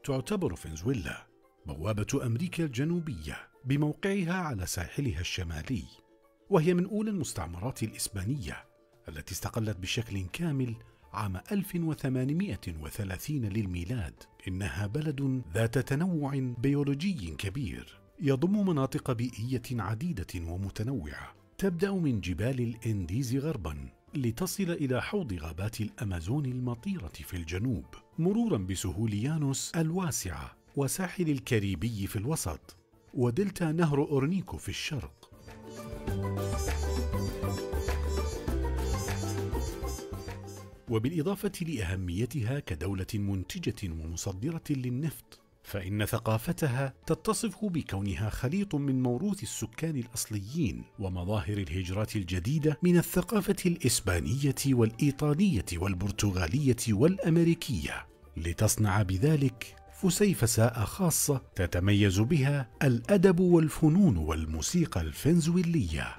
تعتبر فنزويلا بوابة أمريكا الجنوبية بموقعها على ساحلها الشمالي، وهي من أولى المستعمرات الإسبانية التي استقلت بشكل كامل عام 1830 للميلاد. إنها بلد ذات تنوع بيولوجي كبير يضم مناطق بيئية عديدة ومتنوعة، تبدأ من جبال الإنديز غرباً لتصل إلى حوض غابات الأمازون المطيرة في الجنوب، مرورا بسهول يانوس الواسعة وساحل الكاريبي في الوسط، ودلتا نهر أورنيكو في الشرق. وبالإضافة لأهميتها كدولة منتجة ومصدرة للنفط، فإن ثقافتها تتصف بكونها خليط من موروث السكان الأصليين ومظاهر الهجرات الجديدة من الثقافة الإسبانية والإيطالية والبرتغالية والأمريكية، لتصنع بذلك فسيفساء خاصة تتميز بها الأدب والفنون والموسيقى الفنزويلية.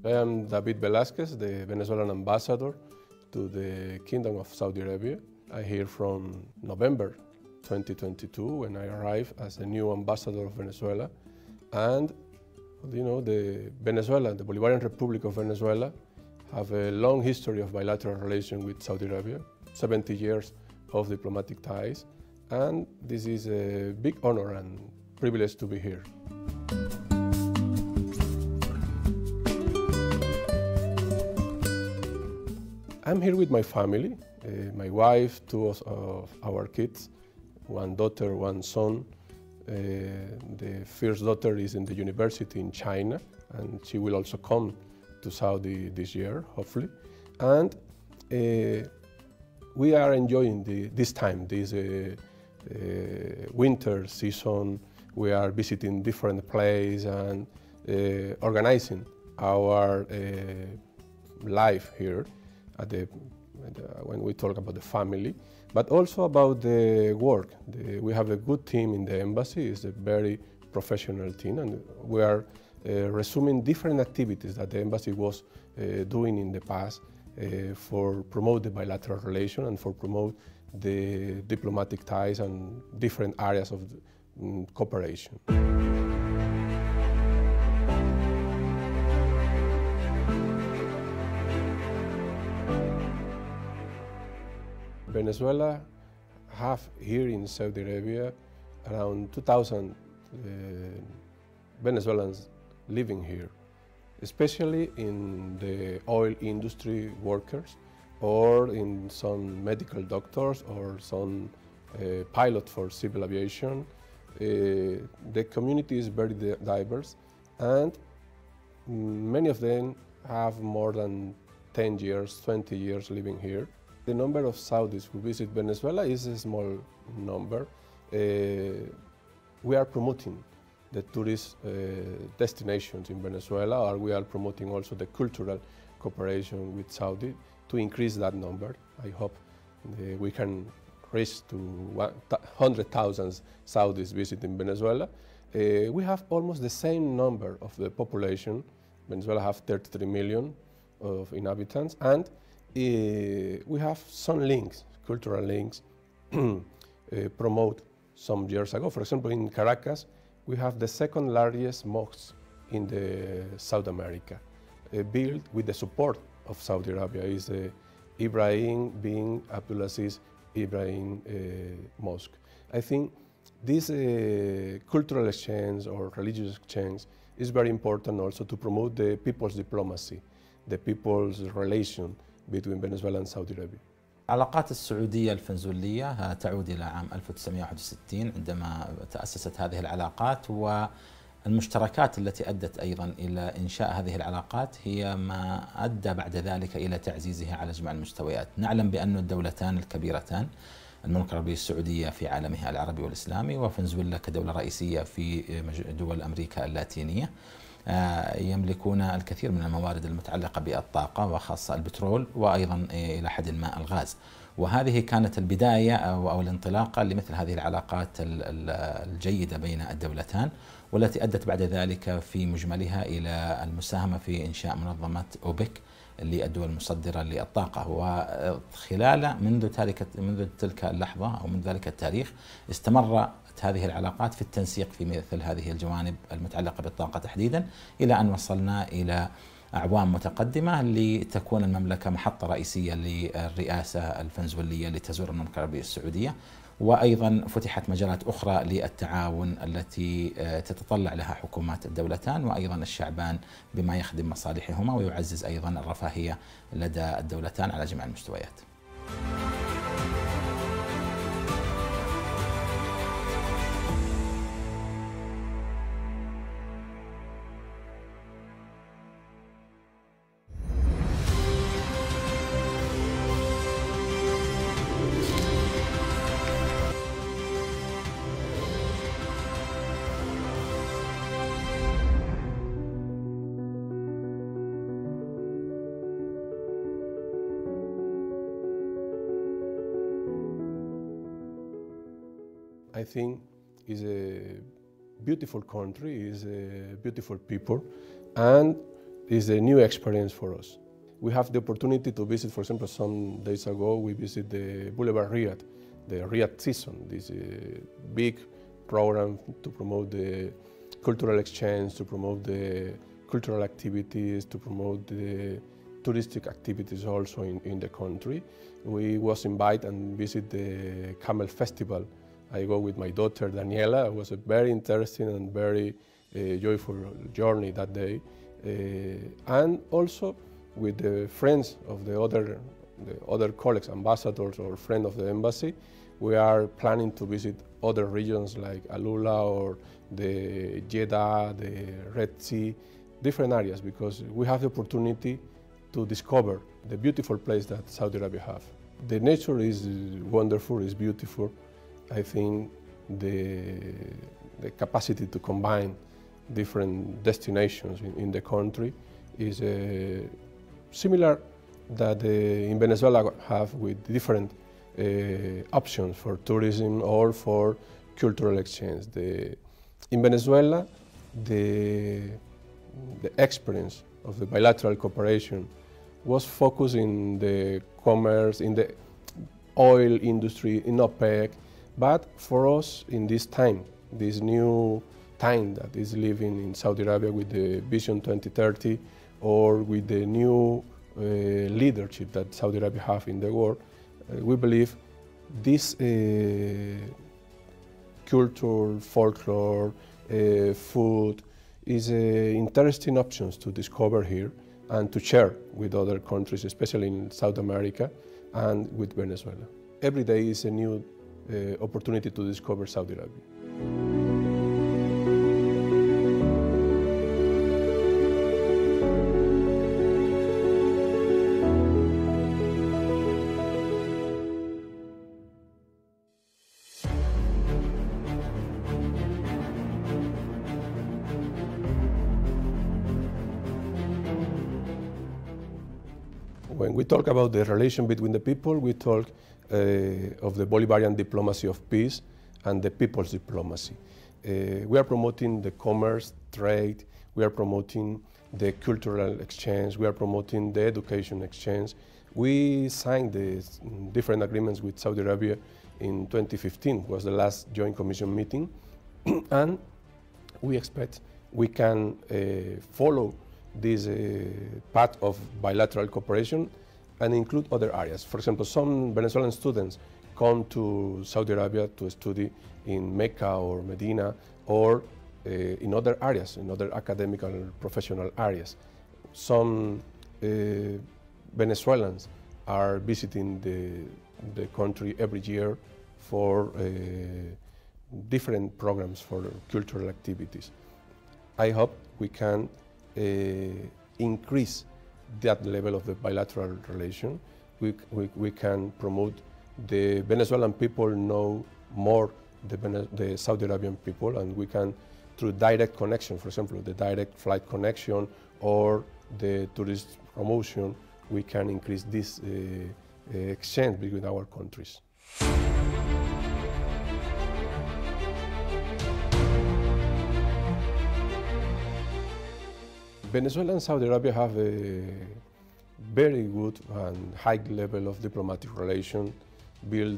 I am David Velasquez, the Venezuelan ambassador to the Kingdom of Saudi Arabia. I'm here from November 2022 when I arrived as the new ambassador of Venezuela. And you know, the Bolivarian Republic of Venezuela have a long history of bilateral relations with Saudi Arabia, 70 years of diplomatic ties. And this is a big honor and privilege to be here. I'm here with my family, my wife, two of our kids, one daughter, one son. The first daughter is in the university in China, and she will also come to Saudi this year, hopefully. And we are enjoying this time, this winter season. We are visiting different places and organizing our life here. When we talk about the family, but also about the work. We have a good team in the embassy. It's a very professional team, and we are resuming different activities that the embassy was doing in the past for promote the bilateral relation and for promote the diplomatic ties and different areas of cooperation. Venezuela have here in Saudi Arabia around 2,000 Venezuelans living here, especially in the oil industry workers or in some medical doctors or some pilot for civil aviation. The community is very diverse, and many of them have more than 10 years, 20 years living here. The number of Saudis who visit Venezuela is a small number. We are promoting the tourist destinations in Venezuela, or we are promoting also the cultural cooperation with Saudi to increase that number. I hope we can reach to 100,000 Saudis visiting Venezuela. We have almost the same number of the population. Venezuela have 33 million of inhabitants, and we have some links, cultural links, promote some years ago. For example, in Caracas, we have the second largest mosque in the South America, built with the support of Saudi Arabia. Is the Ibrahim bin Abdulaziz Ibrahim Mosque. I think this cultural exchange or religious exchange is very important also to promote the people's diplomacy, the people's relation between Venezuela and Saudi Arabia. العلاقات السعودية الفنزويلية تعود إلى عام 1961 عندما تأسست هذه العلاقات، والمشتركات التي أدت أيضا إلى إنشاء هذه العلاقات هي ما أدى بعد ذلك إلى تعزيزها على جميع المستويات. نعلم بأن الدولتان الكبيرتان، المملكة العربية السعودية في عالمها العربي والإسلامي، وفنزويلا كدولة رئيسية في دول أمريكا اللاتينية، يملكون الكثير من الموارد المتعلقة بالطاقة وخاصة البترول وأيضا إلى حد ما الغاز. وهذه كانت البداية أو الانطلاقة لمثل هذه العلاقات الجيدة بين الدولتان، والتي أدت بعد ذلك في مجملها إلى المساهمة في إنشاء منظمة أوبك للدول المصدرة للطاقة. وخلال منذ تلك اللحظة أو من ذلك التاريخ استمرت هذه العلاقات في التنسيق في مثل هذه الجوانب المتعلقة بالطاقة تحديدا، إلى أن وصلنا إلى أعوام متقدمة لتكون المملكة محطة رئيسية للرئاسة الفنزويلية لتزور المملكة العربية السعودية، وأيضا فتحت مجالات أخرى للتعاون التي تتطلع لها حكومات الدولتان وأيضا الشعبان بما يخدم مصالحهما ويعزز أيضا الرفاهية لدى الدولتان على جميع المستويات. I think is a beautiful country, is a beautiful people, and is a new experience for us. We have the opportunity to visit, for example, some days ago we visited the Boulevard Riyadh, the Riyadh season, this big program to promote the cultural exchange, to promote the cultural activities, to promote the touristic activities also in the country. We was invited and visit the Camel Festival. I go with my daughter Daniela. It was a very interesting and very joyful journey that day. And also with the friends of the other colleagues, ambassadors or friends of the embassy, we are planning to visit other regions like Alula or the Jeddah, the Red Sea, different areas, because we have the opportunity to discover the beautiful place that Saudi Arabia have. The nature is wonderful, is beautiful. I think the capacity to combine different destinations in the country is similar that in Venezuela have with different options for tourism or for cultural exchange. In Venezuela, the experience of the bilateral cooperation was focused in the commerce, in the oil industry, in OPEC. But for us, in this time, this new time that is living in Saudi Arabia with the Vision 2030 or with the new leadership that Saudi Arabia have in the world, we believe this culture, folklore, food is interesting options to discover here and to share with other countries, especially in South America and with Venezuela. Every day is a new opportunity to discover Saudi Arabia. When we talk about the relation between the people, we talk of the Bolivarian diplomacy of peace and the people's diplomacy. We are promoting the commerce, trade, we are promoting the cultural exchange, we are promoting the education exchange. We signed the different agreements with Saudi Arabia in 2015, was the last Joint Commission meeting, and we expect we can follow this path of bilateral cooperation and include other areas. For example, some Venezuelan students come to Saudi Arabia to study in Mecca or Medina or in other areas, in other academic and professional areas. Some Venezuelans are visiting the country every year for different programs for cultural activities. I hope we can increase that level of the bilateral relation. We can promote the Venezuelan people know more the Saudi Arabian people, and we can through direct connection, for example, the direct flight connection or the tourist promotion, we can increase this exchange between our countries. Venezuela and Saudi Arabia have a very good and high level of diplomatic relation built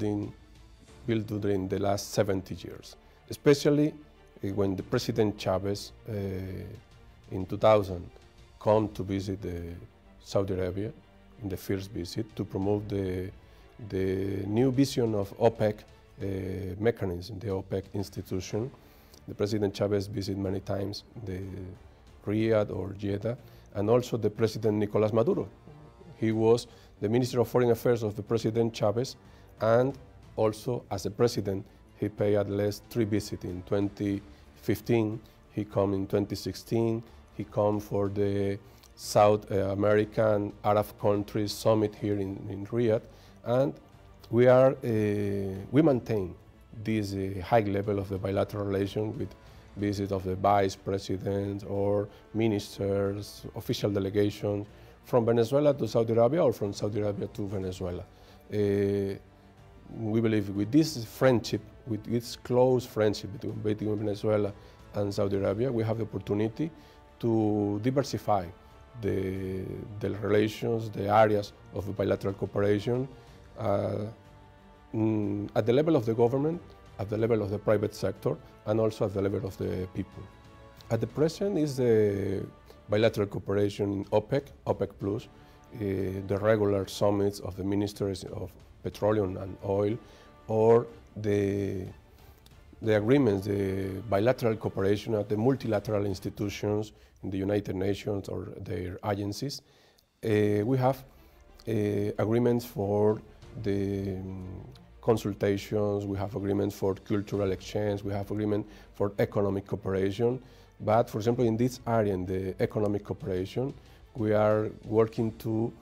during the last 70 years, especially when the President Chavez in 2000 come to visit Saudi Arabia in the first visit to promote the new vision of OPEC mechanism, the OPEC institution. The President Chavez visited many times the Riyadh or Jeddah, and also the President Nicolas Maduro. He was the Minister of Foreign Affairs of the President Chavez, and also as a president, he paid at least 3 visits in 2015. He come in 2016. He come for the South American Arab countries summit here in Riyadh, and we maintain this high level of the bilateral relation with visit of the vice presidents or ministers, official delegations from Venezuela to Saudi Arabia or from Saudi Arabia to Venezuela. We believe with this friendship, with this close friendship between Venezuela and Saudi Arabia, we have the opportunity to diversify the relations, the areas of bilateral cooperation at the level of the government, at the level of the private sector, and also at the level of the people. At the present is the bilateral cooperation in OPEC, OPEC Plus, the regular summits of the ministers of petroleum and oil, or the agreements, the bilateral cooperation at the multilateral institutions in the United Nations or their agencies. We have agreements for the consultations, we have agreements for cultural exchange, we have agreement for economic cooperation. But for example, in this area, in the economic cooperation, we are working to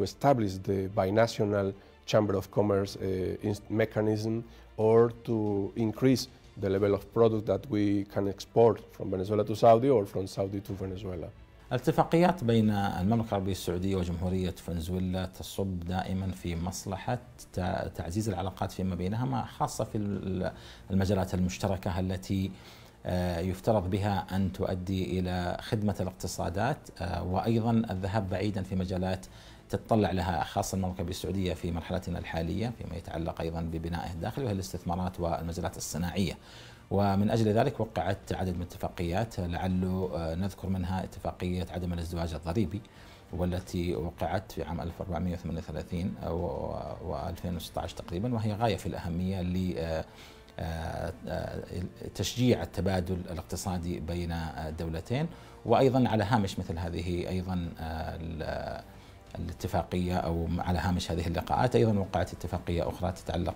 establish the binational Chamber of Commerce mechanism, or to increase the level of product that we can export from Venezuela to Saudi or from Saudi to Venezuela. الاتفاقيات بين المملكة العربية السعودية وجمهورية فنزويلا تصب دائما في مصلحة تعزيز العلاقات فيما بينهما، خاصة في المجالات المشتركة التي يفترض بها أن تؤدي إلى خدمة الاقتصادات، وأيضا الذهاب بعيدا في مجالات تتطلع لها خاصة المملكة العربية السعودية في مرحلتنا الحالية فيما يتعلق أيضا ببنائه الداخلي وهي الاستثمارات والمجالات الصناعية. ومن أجل ذلك وقعت عدد من الاتفاقيات، لعل نذكر منها اتفاقية عدم الازدواج الضريبي، والتي وقعت في عام 1438 و2016 تقريبا، وهي غاية في الأهمية لتشجيع التبادل الاقتصادي بين الدولتين. وأيضا على هامش مثل هذه أيضا الاتفاقية أو على هامش هذه اللقاءات أيضا وقعت اتفاقية أخرى تتعلق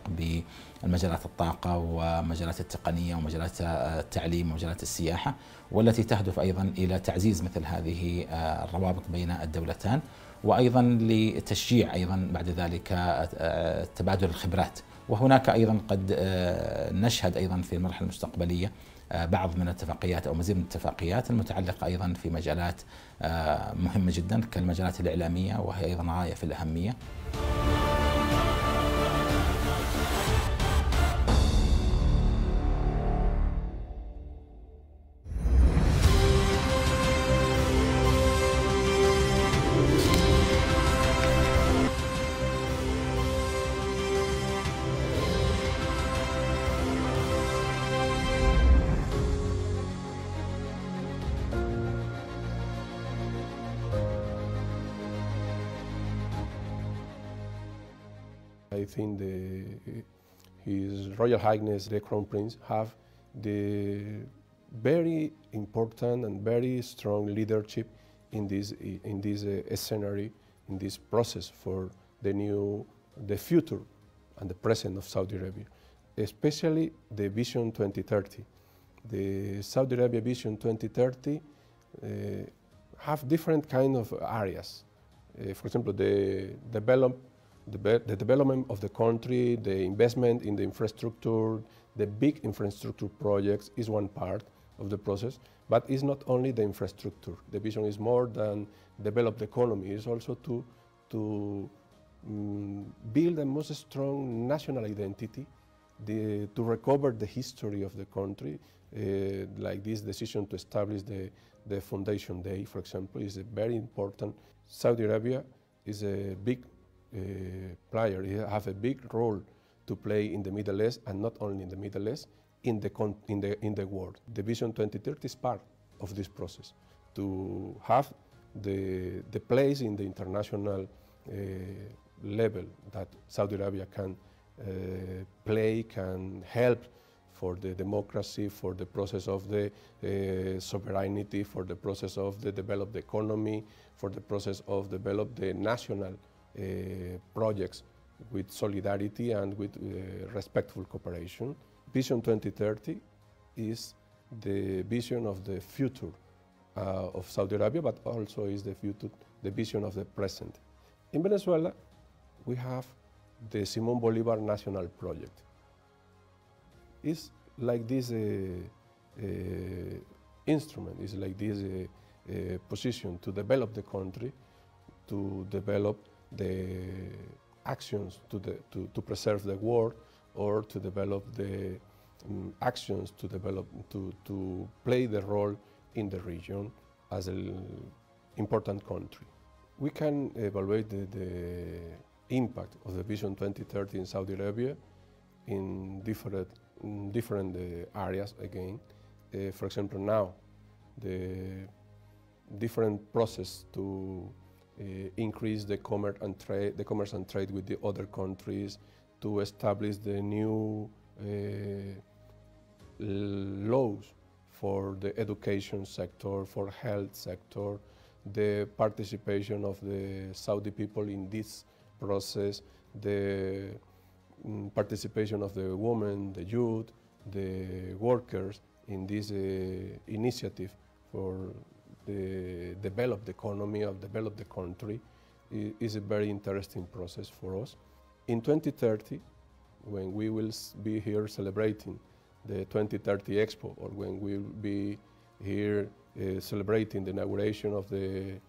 بمجالات الطاقة ومجالات التقنية ومجالات التعليم ومجالات السياحة، والتي تهدف أيضا إلى تعزيز مثل هذه الروابط بين الدولتان، وأيضا لتشجيع أيضا بعد ذلك تبادل الخبرات. وهناك أيضا قد نشهد أيضا في المرحلة المستقبلية بعض من الاتفاقيات أو مزيد من الاتفاقيات المتعلقة أيضا في مجالات مهمة جدا كالمجالات الإعلامية، وهي أيضا غاية في الأهمية. I think His Royal Highness the Crown Prince have the very important and very strong leadership in this scenario, in this process for the future and the present of Saudi Arabia, especially the Vision 2030. The Saudi Arabia Vision 2030 have different kind of areas. For example, the development of the country, the investment in the infrastructure, the big infrastructure projects is one part of the process. But it's not only the infrastructure. The vision is more than develop the economy. It's also to build a most strong national identity, to recover the history of the country, like this decision to establish the Foundation Day, for example, is a very important. Saudi Arabia is a big player. It has a big role to play in the Middle East, and not only in the Middle East, in the world. The Vision 2030 is part of this process, to have the place in the international level that Saudi Arabia can play, can help for the democracy, for the process of the sovereignty, for the process of the developed economy, for the process of develop the national projects with solidarity and with respectful cooperation. Vision 2030 is the vision of the future of Saudi Arabia, but also is the vision of the present. In Venezuela, we have the Simón Bolívar National Project. It's like this instrument, it's like this position to develop the country, to develop the actions to preserve the world, or to develop the actions to play the role in the region as an important country. We can evaluate the impact of the Vision 2030 in Saudi Arabia in different areas again. For example, now the different process to increase the commerce and trade with the other countries, to establish the new laws for the education sector, for health sector, the participation of the Saudi people in this process, the participation of the women, the youth, the workers in this initiative for the developed economy, of develop the country, is a very interesting process for us. In 2030, when we will be here celebrating the 2030 Expo, or when we will be here celebrating the inauguration of the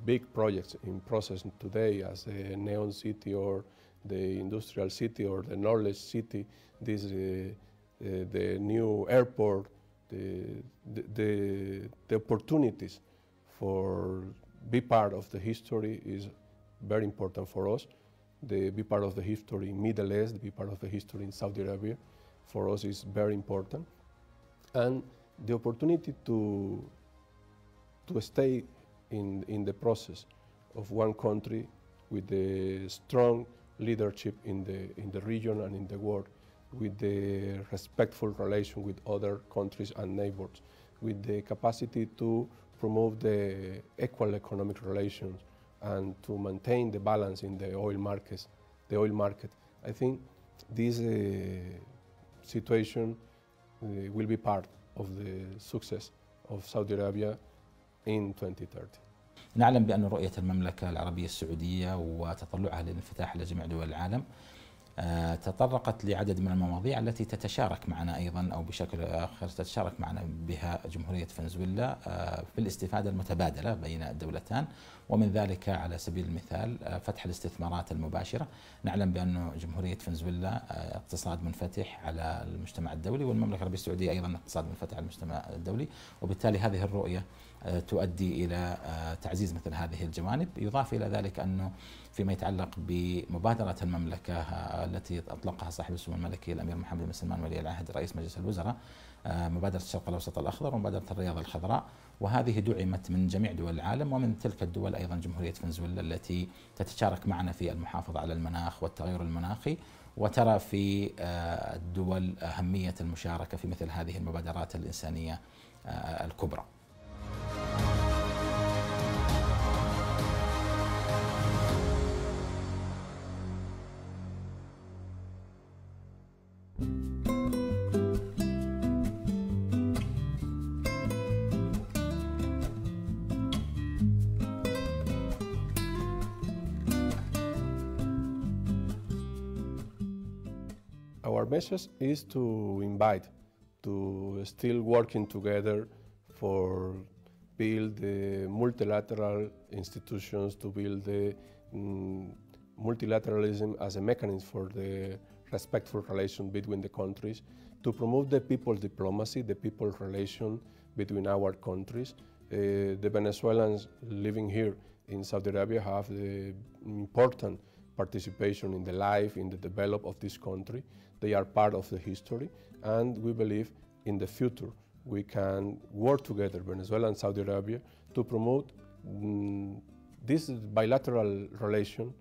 big projects in process today, as a Neon City or the Industrial City or the Knowledge City, this the new airport, the opportunities for be part of the history is very important for us. The be part of the history in Middle East, be part of the history in Saudi Arabia, for us is very important. And the opportunity to stay in the process of one country with the strong leadership in the region and in the world, with the respectful relation with other countries and neighbors, with the capacity to promote the equal economic relations and to maintain the balance in the oil market. I think this situation will be part of the success of Saudi Arabia in 2030. نعلم بأن رؤية المملكة العربية السعودية وتطلعها للانفتاح لجميع دول العالم تطرقت لعدد من المواضيع التي تتشارك معنا أيضا، أو بشكل آخر تتشارك معنا بها جمهورية فنزويلا في الاستفادة المتبادلة بين الدولتان، ومن ذلك على سبيل المثال فتح الاستثمارات المباشرة. نعلم بأن جمهورية فنزويلا اقتصاد منفتح على المجتمع الدولي، والمملكة العربية السعودية أيضا اقتصاد منفتح على المجتمع الدولي، وبالتالي هذه الرؤية تؤدي إلى تعزيز مثل هذه الجوانب. يضاف إلى ذلك أنه فيما يتعلق بمبادرة المملكة التي أطلقها صاحب السمو الملكي الأمير محمد بن سلمان ولي العهد رئيس مجلس الوزراء، مبادرة الشرق الأوسط الأخضر ومبادرة الرياض الخضراء، وهذه دعمت من جميع دول العالم، ومن تلك الدول أيضا جمهورية فنزويلا التي تتشارك معنا في المحافظة على المناخ والتغير المناخي، وترى في الدول أهمية المشاركة في مثل هذه المبادرات الإنسانية الكبرى. Our message is to invite to still working together for build the multilateral institutions, to build the multilateralism as a mechanism for the respectful relation between the countries, to promote the people's diplomacy, the people's relation between our countries. The Venezuelans living here in Saudi Arabia have the important participation in the life, in the development of this country. They are part of the history, and we believe in the future we can work together, Venezuela and Saudi Arabia, to promote this bilateral relation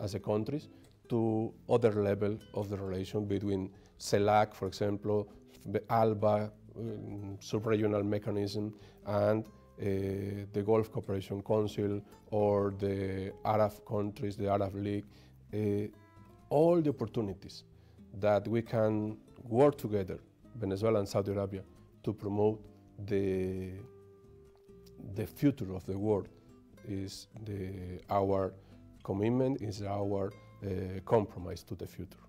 as a countries to other level of the relation between CELAC, for example, the ALBA, sub-regional mechanism, and the Gulf Cooperation Council, or the Arab countries, the Arab League, all the opportunities that we can work together, Venezuela and Saudi Arabia, to promote the future of the world is our commitment, is our compromise to the future.